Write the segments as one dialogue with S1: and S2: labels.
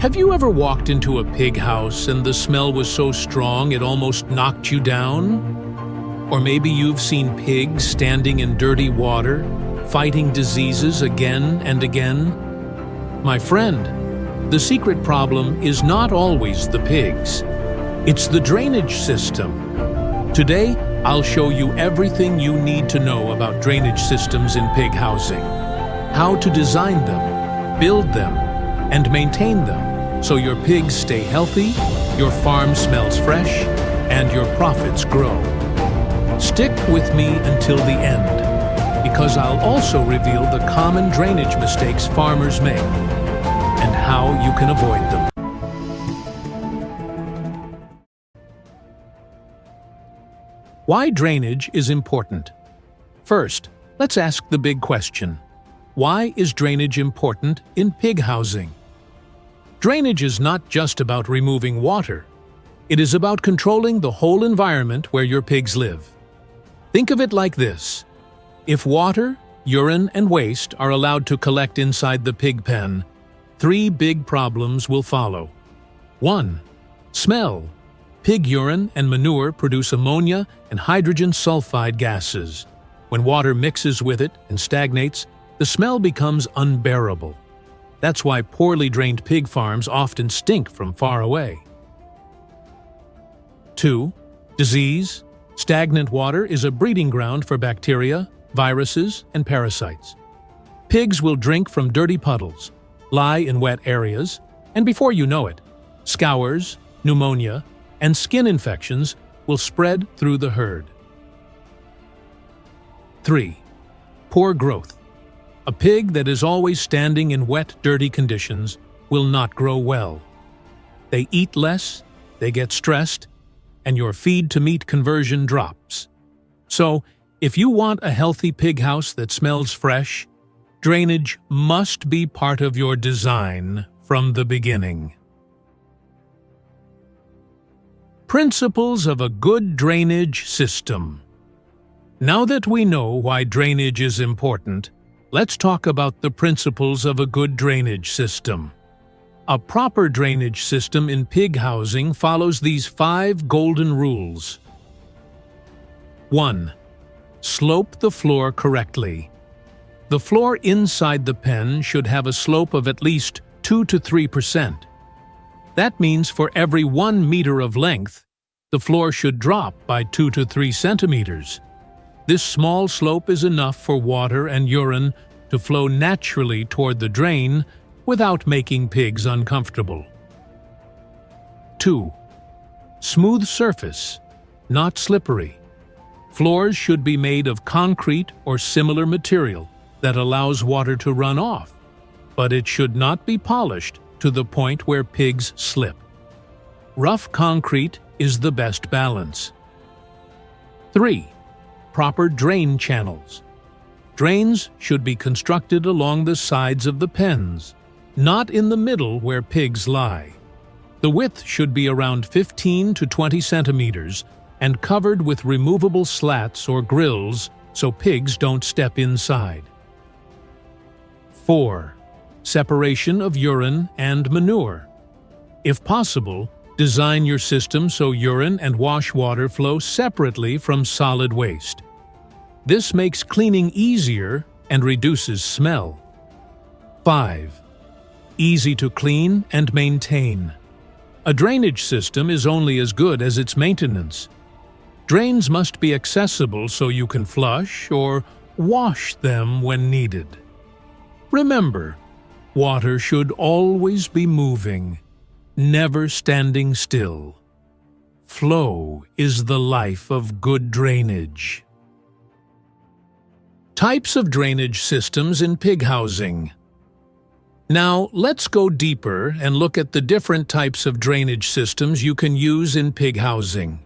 S1: Have you ever walked into a pig house and the smell was so strong it almost knocked you down? Or maybe you've seen pigs standing in dirty water, fighting diseases again and again? My friend, the secret problem is not always the pigs. It's the drainage system. Today, I'll show you everything you need to know about drainage systems in pig housing. How to design them, build them, and maintain them so your pigs stay healthy, your farm smells fresh, and your profits grow. Stick with me until the end, because I'll also reveal the common drainage mistakes farmers make and how you can avoid them. Why drainage is important. First, let's ask the big question. Why is drainage important in pig housing? Drainage is not just about removing water. It is about controlling the whole environment where your pigs live. Think of it like this. If water, urine, and waste are allowed to collect inside the pig pen, 3 big problems will follow. 1. Smell. Pig urine and manure produce ammonia and hydrogen sulfide gases. When water mixes with it and stagnates, the smell becomes unbearable. That's why poorly drained pig farms often stink from far away. 2. Disease. Stagnant water is a breeding ground for bacteria, viruses, and parasites. Pigs will drink from dirty puddles, lie in wet areas, and before you know it, scours, pneumonia, and skin infections will spread through the herd. 3. Poor growth. A pig that is always standing in wet, dirty conditions will not grow well. They eat less, they get stressed, and your feed-to-meat conversion drops. So, if you want a healthy pig house that smells fresh, drainage must be part of your design from the beginning. Principles of a good drainage system. Now that we know why drainage is important, let's talk about the principles of a good drainage system. A proper drainage system in pig housing follows these 5 golden rules. 1. Slope the floor correctly. The floor inside the pen should have a slope of at least 2 to 3%. That means for every 1 meter of length, the floor should drop by 2 to 3 centimeters. This small slope is enough for water and urine to flow naturally toward the drain without making pigs uncomfortable. 2. Smooth surface, not slippery. Floors should be made of concrete or similar material that allows water to run off, but it should not be polished to the point where pigs slip. Rough concrete is the best balance. 3. Proper drain channels. Drains should be constructed along the sides of the pens, not in the middle where pigs lie. The width should be around 15 to 20 centimeters and covered with removable slats or grills so pigs don't step inside. 4. Separation of urine and manure. If possible, design your system so urine and wash water flow separately from solid waste. This makes cleaning easier and reduces smell. 5. Easy to clean and maintain. A drainage system is only as good as its maintenance. Drains must be accessible so you can flush or wash them when needed. Remember, water should always be moving, never standing still. Flow is the life of good drainage. Types of drainage systems in pig housing. Now, let's go deeper and look at the different types of drainage systems you can use in pig housing.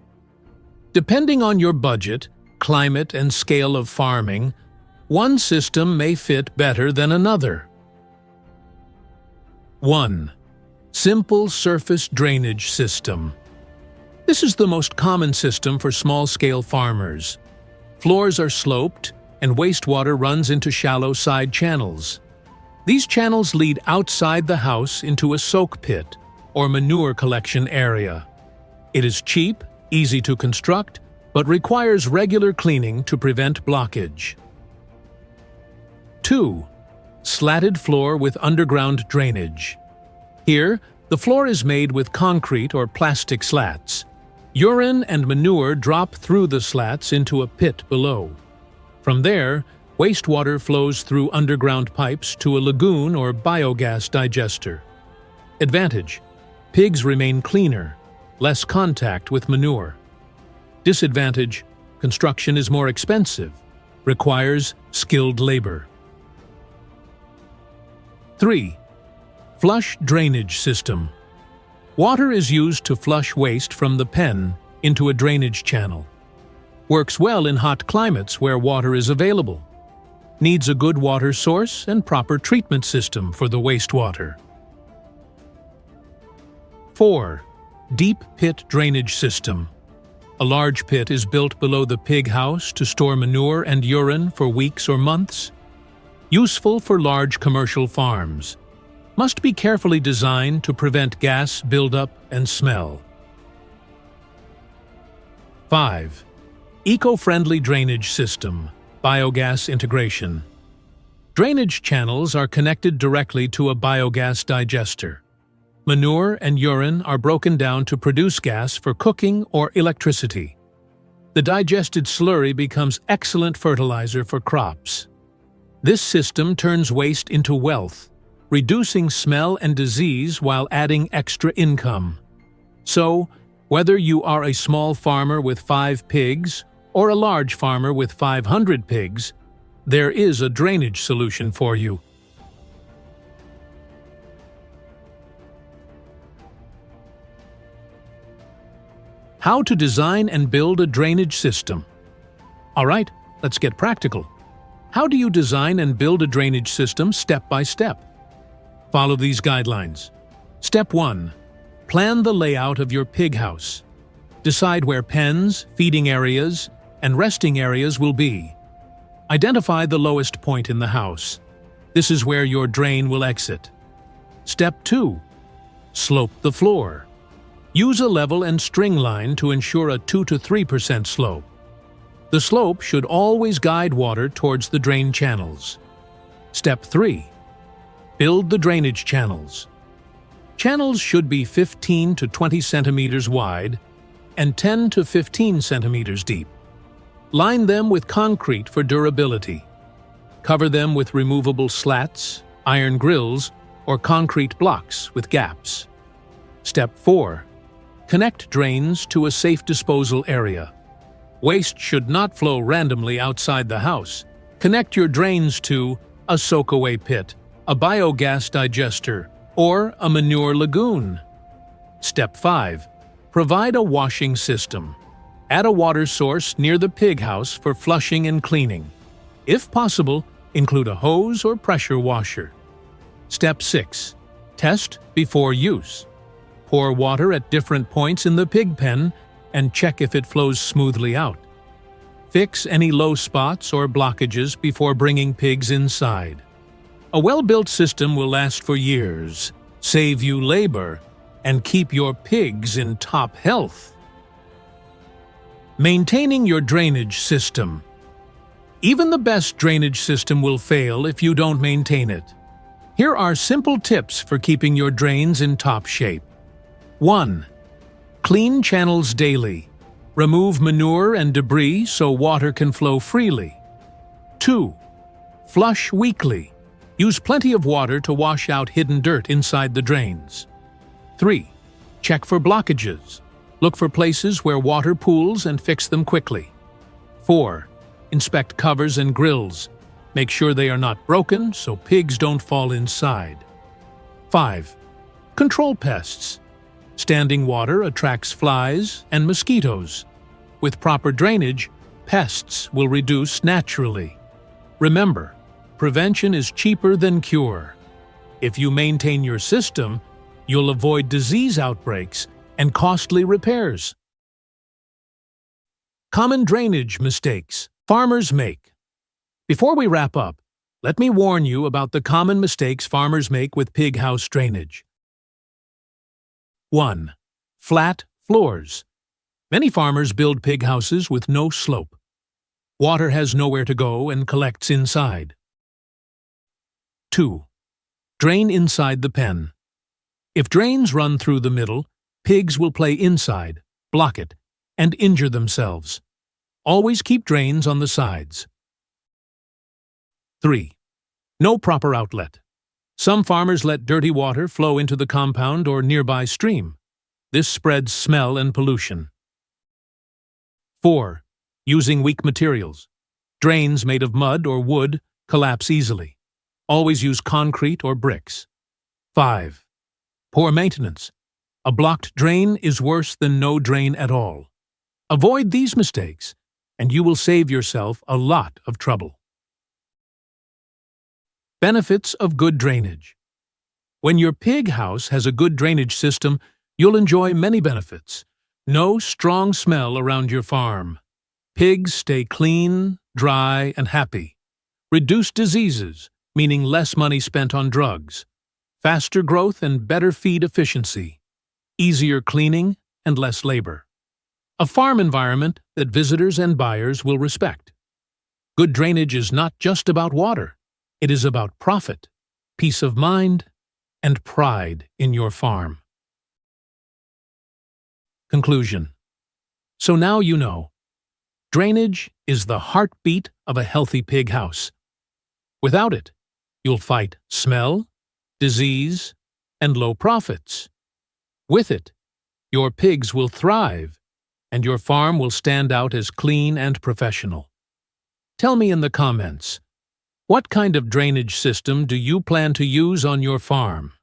S1: Depending on your budget, climate, and scale of farming, one system may fit better than another. 1. Simple surface drainage system. This is the most common system for small-scale farmers. Floors are sloped, and wastewater runs into shallow side channels. These channels lead outside the house into a soak pit, or manure collection area. It is cheap, easy to construct, but requires regular cleaning to prevent blockage. 2. Slatted floor with underground drainage. Here, the floor is made with concrete or plastic slats. Urine and manure drop through the slats into a pit below. From there, wastewater flows through underground pipes to a lagoon or biogas digester. Advantage: pigs remain cleaner, less contact with manure. Disadvantage: construction is more expensive, requires skilled labor. 3. Flush drainage system. Water is used to flush waste from the pen into a drainage channel. Works well in hot climates where water is available. Needs a good water source and proper treatment system for the wastewater. 4. Deep pit drainage system. A large pit is built below the pig house to store manure and urine for weeks or months. Useful for large commercial farms. Must be carefully designed to prevent gas buildup and smell. 5. Eco-friendly drainage system. Biogas integration. Drainage channels are connected directly to a biogas digester. Manure and urine are broken down to produce gas for cooking or electricity. The digested slurry becomes excellent fertilizer for crops. This system turns waste into wealth, reducing smell and disease while adding extra income. So, whether you are a small farmer with 5 pigs or a large farmer with 500 pigs, there is a drainage solution for you. How to design and build a drainage system. All right, let's get practical. How do you design and build a drainage system step by step? Follow these guidelines. Step 1. Plan the layout of your pig house. Decide where pens, feeding areas, and resting areas will be. Identify the lowest point in the house. This is where your drain will exit. Step 2. Slope the floor. Use a level and string line to ensure a 2 to 3% slope. The slope should always guide water towards the drain channels. Step 3. Build the drainage channels. Channels should be 15 to 20 centimeters wide and 10 to 15 centimeters deep. Line them with concrete for durability. Cover them with removable slats, iron grills, or concrete blocks with gaps. Step 4. Connect drains to a safe disposal area. Waste should not flow randomly outside the house. Connect your drains to a soak-away pit, a biogas digester, or a manure lagoon. Step 5. Provide a washing system. Add a water source near the pig house for flushing and cleaning. If possible, include a hose or pressure washer. Step 6. Test before use. Pour water at different points in the pig pen and check if it flows smoothly out. Fix any low spots or blockages before bringing pigs inside. A well-built system will last for years, save you labor, and keep your pigs in top health. Maintaining your drainage system. Even the best drainage system will fail if you don't maintain it. Here are simple tips for keeping your drains in top shape. 1. Clean channels daily. Remove manure and debris so water can flow freely. 2. Flush weekly. Use plenty of water to wash out hidden dirt inside the drains. 3. Check for blockages. Look for places where water pools and fix them quickly. 4. Inspect covers and grills. Make sure they are not broken so pigs don't fall inside. 5. Control pests. Standing water attracts flies and mosquitoes. With proper drainage, pests will reduce naturally. Remember, prevention is cheaper than cure. If you maintain your system, you'll avoid disease outbreaks and costly repairs. Common drainage mistakes farmers make. Before we wrap up, Let me warn you about the common mistakes farmers make with pig house drainage. 1. Flat floors. Many farmers build pig houses with no slope. Water has nowhere to go and collects inside. 2. Drain inside the pen. If drains run through the middle, pigs will play inside, block it, and injure themselves. Always keep drains on the sides. 3. No proper outlet. Some farmers let dirty water flow into the compound or nearby stream. This spreads smell and pollution. 4. Using weak materials. Drains made of mud or wood collapse easily. Always use concrete or bricks. 5. Poor maintenance. A blocked drain is worse than no drain at all. Avoid these mistakes, and you will save yourself a lot of trouble. Benefits of good drainage. When your pig house has a good drainage system, you'll enjoy many benefits. No strong smell around your farm. Pigs stay clean, dry, and happy. Reduced diseases, meaning less money spent on drugs. Faster growth and better feed efficiency. Easier cleaning and less labor. A farm environment that visitors and buyers will respect. Good drainage is not just about water. It is about profit, peace of mind, and pride in your farm. Conclusion. So now you know. Drainage is the heartbeat of a healthy pig house. Without it, you'll fight smell, disease, and low profits. With it, your pigs will thrive, and your farm will stand out as clean and professional. Tell me in the comments, what kind of drainage system do you plan to use on your farm?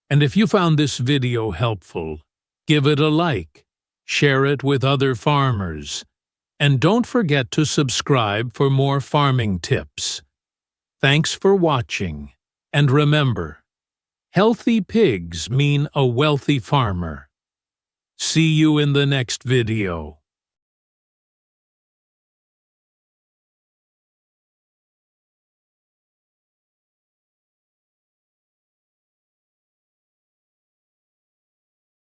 S1: And if you found this video helpful, give it a like, share it with other farmers, and don't forget to subscribe for more farming tips. Thanks for watching, and remember, healthy pigs mean a wealthy farmer. See you in the next video.